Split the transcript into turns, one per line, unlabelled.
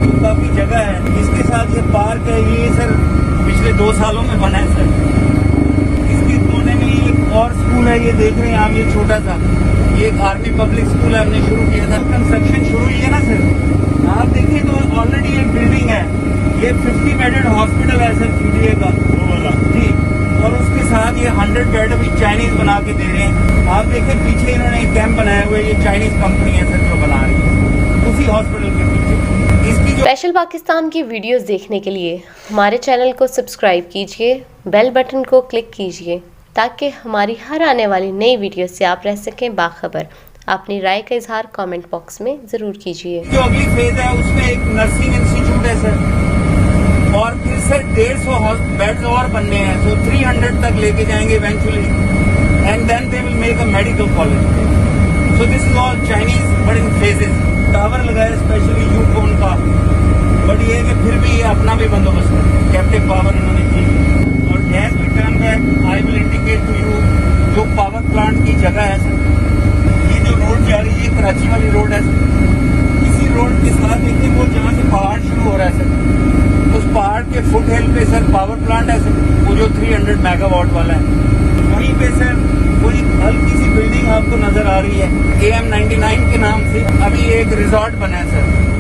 काफी जगह है। इसके साथ ये पार्क है, ये सर पिछले 2 सालों में बना है सर। इसके कोने में एक और स्कूल है, ये देख रहे हैं आप, ये छोटा सा, ये एक आर्मी पब्लिक स्कूल है, हमने शुरू किया था। कंस्ट्रक्शन शुरू हुई है ना सर, आप देखिए तो ऑलरेडी एक बिल्डिंग है, ये 50 बेडेड हॉस्पिटल है सर पीडीए का जी, और उसके साथ ये 100 बेड अभी चाइनीज बना के दे रहे हैं। आप देखिए पीछे इन्होंने एक कैंप बनाया हुआ है, ये चाइनीज कंपनी है सर जो बना रही है उसी हॉस्पिटल के पीछे। इसकी जो
स्पेशल पाकिस्तान की वीडियोस देखने के लिए हमारे चैनल को सब्सक्राइब कीजिए, बेल बटन को क्लिक कीजिए ताकि हमारी हर आने वाली नई वीडियो से आप रह सकें बाखबर। अपनी राय का इजहार कमेंट बॉक्स में जरूर कीजिए।
जो अगली फेज है उसमें एक नर्सिंग इंस्टीट्यूट है सर, और फिर सर 150 बेड्स और बनने हैं, सो 300 तक लेके जाएंगे eventually, and then they will make a medical college. So this is all Chinese but in phases. Tower लगाया स्पेशली यूफोन का, बट ये है कि फिर भी ये अपना भी बंदोबस्त है, कैप्टिव पावर इन्होंने की। और gas return back I will indicate to you जो पावर प्लांट की जगह है सर, ये जो रोड जा रही है ये कराची वाली रोड है सर। इसी रोड के साथ देखिए वो जहाँ से पहाड़ शुरू हो रहा है सर, उस पहाड़ के फुट हिल पे सर पावर प्लांट है सर, वो जो 300 मेगावाट वाला है। वहीं पे सर वो एक हल्की सी बिल्डिंग आपको नजर आ रही है AM99 के नाम से, अभी एक रिजॉर्ट बना है सर।